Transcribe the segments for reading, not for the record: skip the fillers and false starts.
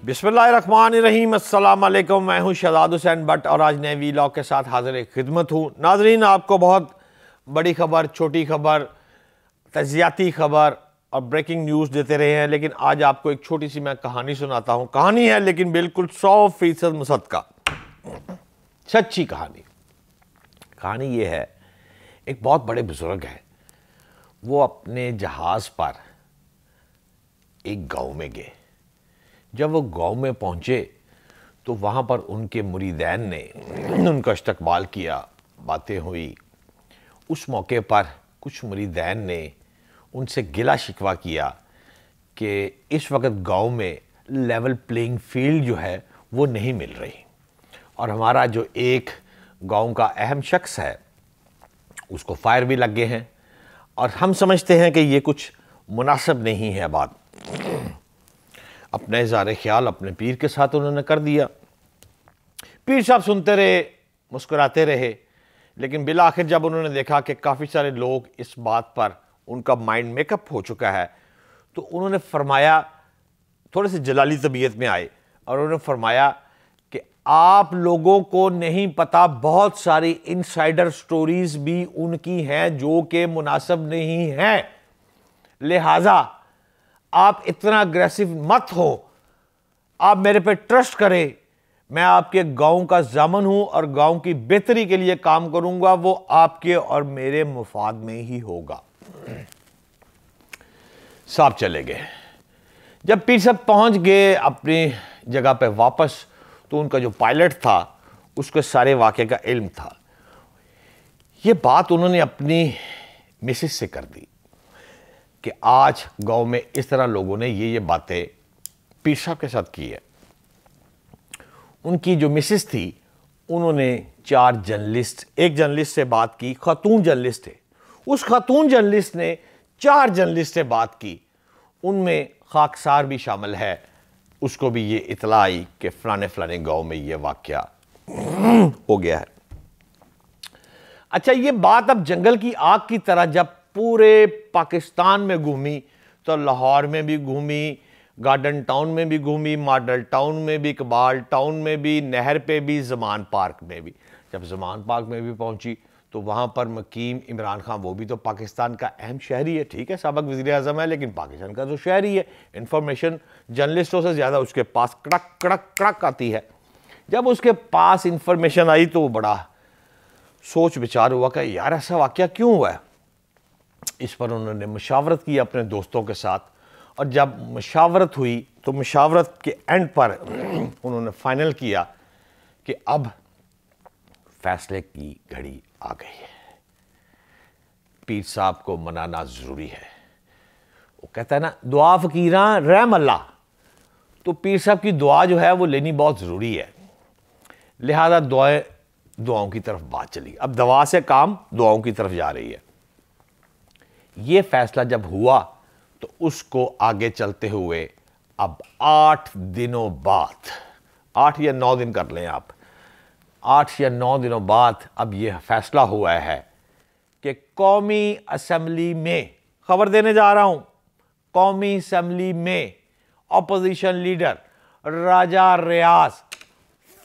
بسم اللہ الرحمن الرحیم، السلام علیکم۔ میں ہوں شہزاد حسین بٹ اور آج نئے ویلاگ کے ساتھ حاضر خدمت ہوں۔ ناظرین، آپ کو بہت بڑی خبر، چھوٹی خبر، تجزیاتی خبر اور بریکنگ نیوز دیتے رہے ہیں، لیکن آج آپ کو ایک چھوٹی سی میں کہانی سناتا ہوں۔ کہانی ہے لیکن بالکل 100% مصدقہ، سچی کہانی۔ کہانی یہ ہے، ایک بہت بڑے بزرگ ہیں، وہ اپنے جہاز پر ایک گاؤں میں گئے۔ جب وہ گاؤں میں پہنچے تو وہاں پر ان کے مریدین نے ان کا استقبال کیا، باتیں ہوئی۔ اس موقع پر کچھ مریدین نے ان سے گلہ شکوہ کیا کہ اس وقت گاؤں میں لیول پلینگ فیلڈ جو ہے وہ نہیں مل رہی، اور ہمارا جو ایک گاؤں کا اہم شخص ہے اس کو فائر بھی لگ گئے ہیں، اور ہم سمجھتے ہیں کہ یہ کچھ مناسب نہیں ہے بات۔ اپنے اظہار خیال اپنے پیر کے ساتھ انہوں نے کر دیا۔ پیر صاحب سنتے رہے، مسکراتے رہے، لیکن بالآخر جب انہوں نے دیکھا کہ کافی سارے لوگ اس بات پر ان کا مائنڈ میک اپ ہو چکا ہے، تو انہوں نے فرمایا، تھوڑے سے جلالی طبیعت میں آئے اور انہوں نے فرمایا کہ آپ لوگوں کو نہیں پتا، بہت ساری انسائیڈر سٹوریز بھی ان کی ہیں جو کہ مناسب نہیں ہیں، لہٰذا آپ اتنا اگریسو مت ہو، آپ میرے پہ ٹرسٹ کریں، میں آپ کے گاؤں کا ضامن ہوں اور گاؤں کی بہتری کے لیے کام کروں گا، وہ آپ کے اور میرے مفاد میں ہی ہوگا۔ صاحب چلے گئے۔ جب پیر صاحب پہنچ گئے اپنی جگہ پہ واپس، تو ان کا جو پائلٹ تھا اس کو سارے واقعے کا علم تھا۔ یہ بات انہوں نے اپنی مسز سے کر دی کہ آج گاؤں میں اس طرح لوگوں نے یہ باتیں پیر صاحب کے ساتھ کی ہے۔ ان کی جو مسز تھی، انہوں نے 4 جرنلسٹ، ایک جرنلسٹ سے بات کی، خاتون جرنلسٹ تھے، اس خاتون جرنلسٹ نے 4 جرنلسٹ سے بات کی، ان میں خاکسار بھی شامل ہے۔ اس کو بھی یہ اطلاع آئی کہ فلانے گاؤں میں یہ واقعہ ہو گیا ہے۔ اچھا، یہ بات اب جنگل کی آگ کی طرح جب پورے پاکستان میں گھومی، تو لاہور میں بھی گھومی، گارڈن ٹاؤن میں بھی گھومی، ماڈل ٹاؤن میں بھی، اقبال ٹاؤن میں بھی، نہر پہ بھی، زمان پارک میں بھی۔ جب زمان پارک میں بھی پہنچی تو وہاں پر مقیم عمران خان، وہ بھی تو پاکستان کا اہم شہری ہے، ٹھیک ہے سابق وزیر اعظم ہے لیکن پاکستان کا تو شہری ہے، انفارمیشن جرنلسٹوں سے زیادہ اس کے پاس کڑک کڑک کڑک آتی ہے۔ جب اس کے پاس انفارمیشن آئی تو وہ بڑا سوچ بچار ہوا کہ یار ایسا واقعہ کیوں ہوا ہے۔ اس پر انہوں نے مشاورت کی اپنے دوستوں کے ساتھ، اور جب مشاورت ہوئی تو مشاورت کے اینڈ پر انہوں نے فائنل کیا کہ اب فیصلے کی گھڑی آ گئی ہے، پیر صاحب کو منانا ضروری ہے۔ وہ کہتا ہے نا، دعا فقیراں رحم اللہ، تو پیر صاحب کی دعا جو ہے وہ لینی بہت ضروری ہے، لہذا دعاؤں کی طرف بات چلی۔ اب دعا سے کام دعاؤں کی طرف جا رہی ہے۔ یہ فیصلہ جب ہوا تو اس کو آگے چلتے ہوئے اب 8 دنوں بعد، 8 یا 9 دن کر لیں آپ، 8 یا 9 دنوں بعد اب یہ فیصلہ ہوا ہے کہ قومی اسمبلی میں، خبر دینے جا رہا ہوں، قومی اسمبلی میں اپوزیشن لیڈر راجہ ریاض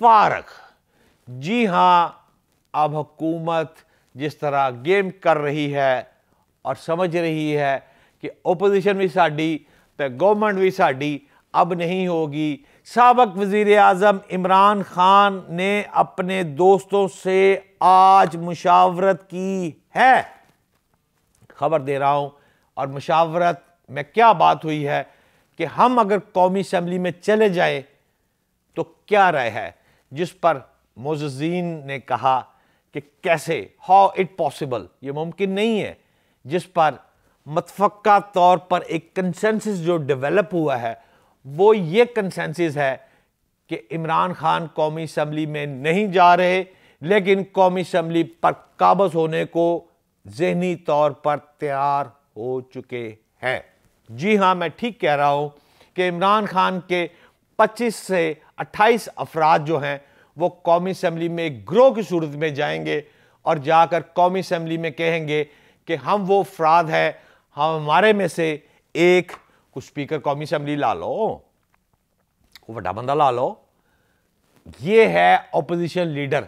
فارغ۔ جی ہاں، اب حکومت جس طرح گیم کر رہی ہے اور سمجھ رہی ہے کہ اپوزیشن بھی ساڈی تے گورنمنٹ بھی ساڈی، اب نہیں ہوگی۔ سابق وزیر اعظم عمران خان نے اپنے دوستوں سے آج مشاورت کی ہے، خبر دے رہا ہوں، اور مشاورت میں کیا بات ہوئی ہے کہ ہم اگر قومی اسمبلی میں چلے جائیں تو کیا رائے ہے، جس پر معززین نے کہا کہ کیسے، ہاؤ اٹ پاسبل، یہ ممکن نہیں ہے، جس پر متفقہ طور پر ایک کنسنسس جو ڈیولپ ہوا ہے وہ یہ کنسنسس ہے کہ عمران خان قومی اسمبلی میں نہیں جا رہے، لیکن قومی اسمبلی پر قابض ہونے کو ذہنی طور پر تیار ہو چکے ہیں۔ جی ہاں، میں ٹھیک کہہ رہا ہوں کہ عمران خان کے 25 سے 28 افراد جو ہیں وہ قومی اسمبلی میں ایک گروہ کی صورت میں جائیں گے اور جا کر قومی اسمبلی میں کہیں گے کہ ہم وہ افراد ہیں، ہمارے میں سے ایک کو اسپیکر قومی اسمبلی لا لو، کوئی بڑا بندہ لا لو. یہ ہے اپوزیشن لیڈر.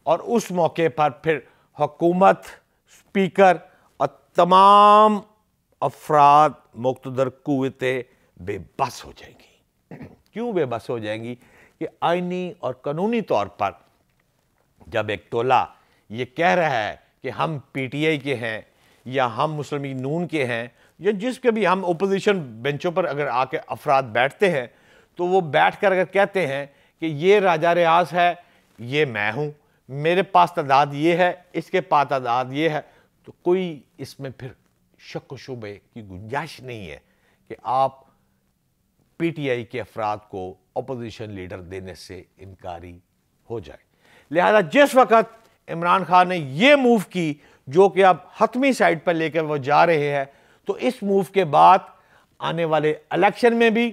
اور اس موقع پر پھر حکومت، اسپیکر اور تمام افراد مقتدر قوتیں بے بس ہو جائیں گی. کیوں بے بس ہو جائیں گی؟ کہ آئینی اور قانونی طور پر جب ایک ٹولہ یہ کہہ رہا ہے کہ ہم پی ٹی آئی کے ہیں یا ہم مسلم لیگ نون کے ہیں یا جس کے بھی ہم اپوزیشن بینچوں پر اگر آ کے افراد بیٹھتے ہیں تو وہ بیٹھ کر اگر کہتے ہیں کہ یہ راجہ ریاض ہے، یہ میں ہوں، میرے پاس تعداد یہ ہے، اس کے پاس تعداد یہ ہے، تو کوئی اس میں پھر شک و شبے کی گنجائش نہیں ہے کہ آپ پی ٹی آئی کے افراد کو اپوزیشن لیڈر دینے سے انکاری ہو جائے. لہذا جس وقت عمران خان نے یہ موو کی جو کہ اب حتمی سائٹ پر لے کر وہ جا رہے ہیں، تو اس موو کے بعد آنے والے الیکشن میں بھی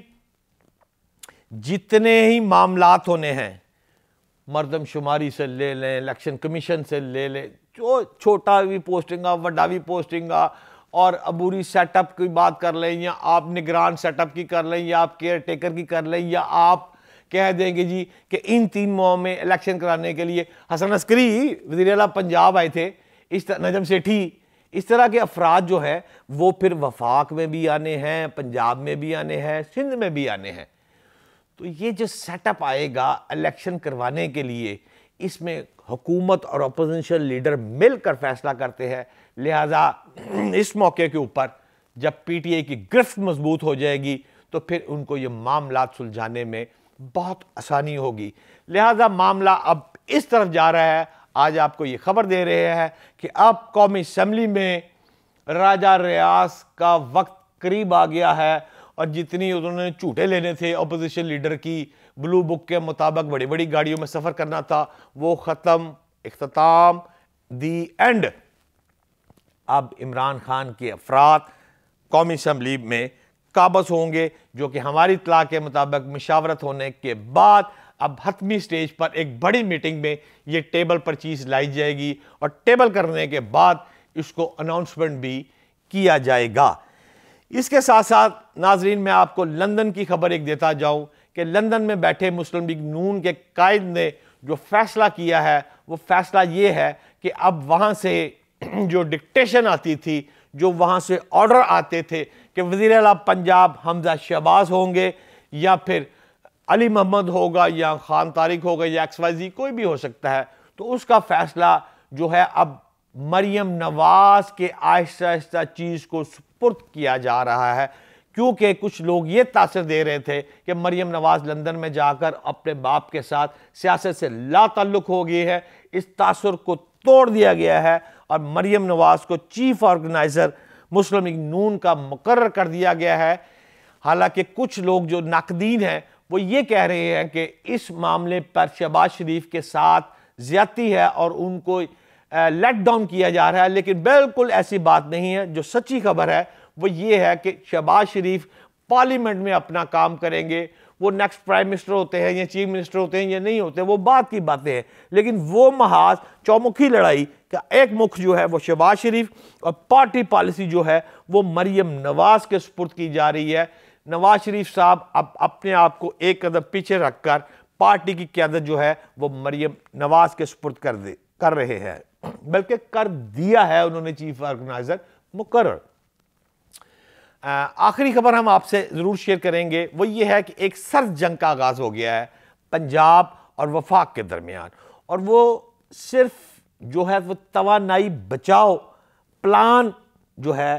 جتنے ہی معاملات ہونے ہیں، مردم شماری سے لے لیں، الیکشن کمیشن سے لے لیں، جو چھوٹا بھی پوسٹنگ آ، بڑا بھی پوسٹنگ آ، اور عبوری سیٹ اپ کی بات کر لیں یا آپ نگران سیٹ اپ کی کر لیں یا آپ کیئر ٹیکر کی کر لیں یا آپ کہہ دیں گے جی کہ ان 3 ماہوں میں الیکشن کرانے کے لیے حسن عسکری وزیر اعلیٰ پنجاب آئے تھے، اس طرح نجم سیٹھی، اس طرح کے افراد جو ہیں وہ پھر وفاق میں بھی آنے ہیں، پنجاب میں بھی آنے ہیں، سندھ میں بھی آنے ہیں. تو یہ جو سیٹ اپ آئے گا الیکشن کروانے کے لیے، اس میں حکومت اور اپوزیشن لیڈر مل کر فیصلہ کرتے ہیں. لہذا اس موقع کے اوپر جب پی ٹی آئی کی گرفت مضبوط ہو جائے گی تو پھر ان کو یہ معاملات سلجھانے میں بہت آسانی ہوگی. لہذا معاملہ اب اس طرف جا رہا ہے. آج آپ کو یہ خبر دے رہے ہیں کہ اب قومی اسمبلی میں راجہ ریاض کا وقت قریب آ گیا ہے اور جتنی انہوں نے جھوٹے لینے تھے اپوزیشن لیڈر کی، بلو بک کے مطابق بڑی بڑی گاڑیوں میں سفر کرنا تھا، وہ ختم، اختتام، دی اینڈ. اب عمران خان کے افراد قومی اسمبلی میں قابض ہوں گے، جو کہ ہماری اطلاع کے مطابق مشاورت ہونے کے بعد اب حتمی سٹیج پر ایک بڑی میٹنگ میں یہ ٹیبل پر چیز لائی جائے گی اور ٹیبل کرنے کے بعد اس کو اناؤنسمنٹ بھی کیا جائے گا. اس کے ساتھ ساتھ ناظرین میں آپ کو لندن کی خبر ایک دیتا جاؤں کہ لندن میں بیٹھے مسلم لیگ نون کے قائد نے جو فیصلہ کیا ہے وہ فیصلہ یہ ہے کہ اب وہاں سے جو ڈکٹیشن آتی تھی، جو وہاں سے آرڈر آتے تھے کہ وزیر اعلیٰ پنجاب حمزہ شہباز ہوں گے یا پھر علی محمد ہوگا یا خان طارق ہوگا یا ایکس وائی زی کوئی بھی ہو سکتا ہے، تو اس کا فیصلہ جو ہے اب مریم نواز کے آہستہ آہستہ چیز کو سپرد کیا جا رہا ہے. کیونکہ کچھ لوگ یہ تاثر دے رہے تھے کہ مریم نواز لندن میں جا کر اپنے باپ کے ساتھ سیاست سے لا تعلق ہو گئی ہے. اس تاثر کو توڑ دیا گیا ہے اور مریم نواز کو چیف آرگنائزر مسلم لیگ نون کا مقرر کر دیا گیا ہے. حالانکہ کچھ لوگ جو ناقدین ہیں وہ یہ کہہ رہے ہیں کہ اس معاملے پر شہباز شریف کے ساتھ زیادتی ہے اور ان کو لیٹ ڈاؤن کیا جا رہا ہے، لیکن بالکل ایسی بات نہیں ہے. جو سچی خبر ہے وہ یہ ہے کہ شہباز شریف پارلیمنٹ میں اپنا کام کریں گے. وہ نیکسٹ پرائم منسٹر ہوتے ہیں یا چیف منسٹر ہوتے ہیں یا نہیں ہوتے، وہ بات کی باتیں ہیں، لیکن وہ محاذ چومکھی لڑائی کا ایک مکھ جو ہے وہ شہباز شریف اور پارٹی پالیسی جو ہے وہ مریم نواز کے سپرد کی جا رہی ہے. نواز شریف صاحب اب اپنے آپ کو ایک قدم پیچھے رکھ کر پارٹی کی قیادت جو ہے وہ مریم نواز کے سپرد کر رہے ہیں، بلکہ کر دیا ہے انہوں نے چیف آرگنائزر مقرر. آخری خبر ہم آپ سے ضرور شیئر کریں گے، وہ یہ ہے کہ ایک سرد جنگ کا آغاز ہو گیا ہے پنجاب اور وفاق کے درمیان، اور وہ صرف جو ہے وہ توانائی بچاؤ پلان جو ہے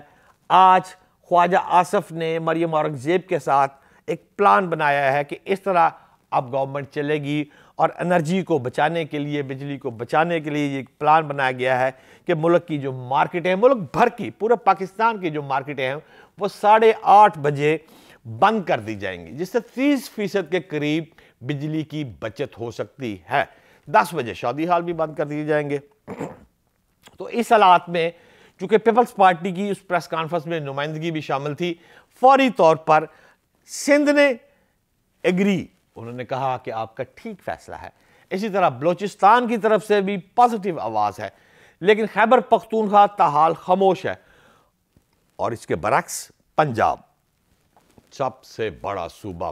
آج خواجہ آصف نے مریم اورنگزیب کے ساتھ ایک پلان بنایا ہے کہ اس طرح اب گورنمنٹ چلے گی اور انرجی کو بچانے کے لیے، بجلی کو بچانے کے لیے یہ پلان بنایا گیا ہے کہ ملک کی جو مارکیٹیں ہیں، ملک بھر کی، پورے پاکستان کی جو مارکیٹیں ہیں وہ 8:30 بجے بند کر دی جائیں گی، جس سے 30% کے قریب بجلی کی بچت ہو سکتی ہے. 10 بجے شادی ہال بھی بند کر دیے جائیں گے. تو اس حالات میں چونکہ پیپلز پارٹی کی اس پریس کانفرنس میں نمائندگی بھی شامل تھی، فوری طور پر سندھ نے ایگری، انہوں نے کہا کہ آپ کا ٹھیک فیصلہ ہے. اسی طرح بلوچستان کی طرف سے بھی پازیٹیو آواز ہے، لیکن خیبر پختونخوا تاحال خاموش ہے. اور اس کے برعکس پنجاب، سب سے بڑا صوبہ